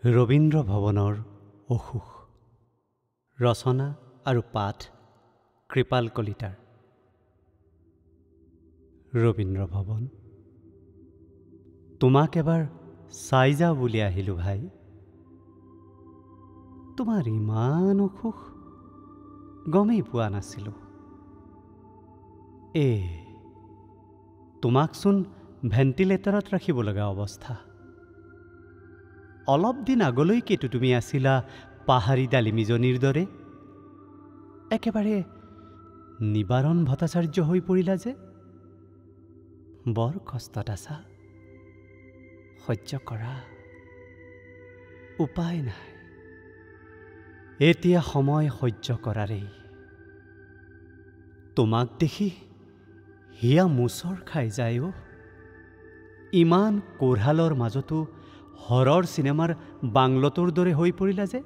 ৰবীন্দ্ৰ ভৱনৰ অসুখ ৰচনা আৰু পাঠ কৃপাল কলিতাৰ। ৰবীন্দ্ৰ ভৱন, তোমাক এবাৰ চাই যাওঁ বুলি আহিলোঁ ভাই। তোমাৰ ইমান অসুখ গমেই পোৱা নাছিলোঁ। তোমাকচোন ভেণ্টিলেটৰত ৰাখিব লগা অৱস্থা। অলপ দিন আগলৈকেতো তুমি আছিলা পাহাৰী ডালিমিজনীৰ দৰে। একেবাৰে নিবাৰণ ভট্টাচাৰ্য হৈ পৰিলা যে। বৰ কষ্টত আছা, সহ্য কৰা, উপায় নাই। এতিয়া সময় সহ্য কৰাৰেই। তোমাক দেখি হিয়া মোচৰ খাই যায়। ইমান কোঢ়ালৰ মাজতো হৰৰ চিনেমাৰ বাংলটোৰ দৰে হৈ পৰিলা যে।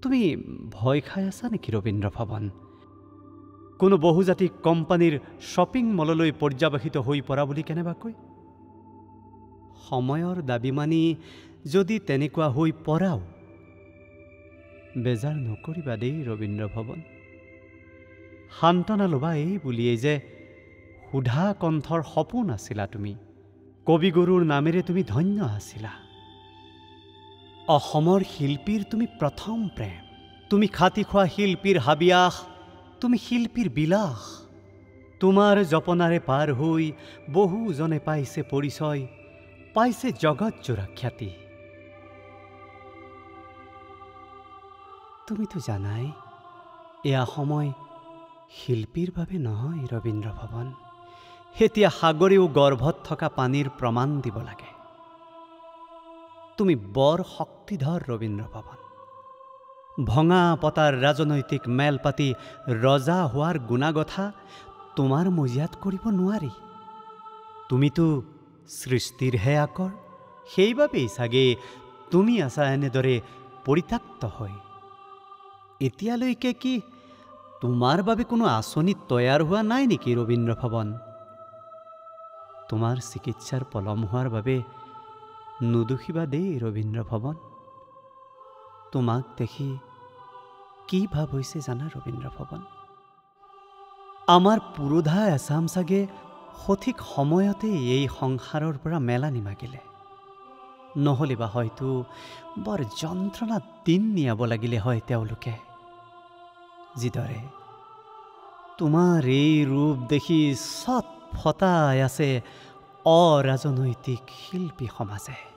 তুমি ভয় খাই আছা নেকি ৰবীন্দ্ৰ ভৱন? কোনো বহুজাতিক কোম্পানীৰ শ্বপিং মললৈ পৰ্যাবেশিত হৈ পৰা বুলি কেনেবাকৈ? সময়ৰ দাবী মানি যদি তেনেকুৱা হৈ পৰাও বেজাৰ নকৰিবা দেই ৰবীন্দ্ৰ ভৱন। সান্তনা ল'বা এই বুলিয়েই যে সুধা কণ্ঠৰ সপোন আছিলা তুমি। কবিগুৰুৰ নামেৰে তুমি ধন্য আছিলা। অসমৰ শিল্পীৰ তুমি প্ৰথম প্ৰেম। তুমি খাটি খোৱা শিল্পীৰ হাবিয়াস, তুমি শিল্পীৰ বিলাস। তোমাৰ জপনাৰে পাৰ হৈ বহুজনে পাইছে পৰিচয়, পাইছে জগতজোৰা খ্যাতি। তুমিতো জানাই এয়া সময় শিল্পীৰ বাবে নহয় ৰবীন্দ্ৰ ভৱন। এতিয়া সাগৰেও গৰ্ভত থকা পানীৰ প্ৰমাণ দিব লাগে। তুমি বৰ শক্তিধৰ ৰবীন্দ্ৰ ভৱন। ভঙা পতাৰ ৰাজনৈতিক মেল পাতি ৰজা হোৱাৰ গুণাগথা তোমাৰ মজিয়াত কৰিব নোৱাৰি। তুমিতো সৃষ্টিৰহে আকৰ। সেইবাবেই চাগে তুমি আছা এনেদৰে পৰিত্যক্ত হৈ। এতিয়ালৈকে কি তোমাৰ বাবে কোনো আঁচনি তৈয়াৰ হোৱা নাই নেকি ৰবীন্দ্ৰ ভৱন? তোমাৰ চিকিৎসাৰ পলম হোৱাৰ বাবে নুদুখিবা দেই ৰবীন্দ্ৰ ভৱন। তোমাক দেখি কি ভাৱ হৈছে জানা ৰবীন্দ্ৰ ভৱন? আমাৰ পুৰোধা এচাম চাগে সঠিক সময়তে এই সংসাৰৰ পৰা মেলানি মাগিলে। নহ'লে বা হয়তো বৰ যন্ত্ৰণাত দিন নিয়াব লাগিলে হয় তেওঁলোকে। যিদৰে তোমাৰ এই ৰূপ দেখি চট ফটাই আছে অৰাজনৈতিক শিল্পী সমাজে।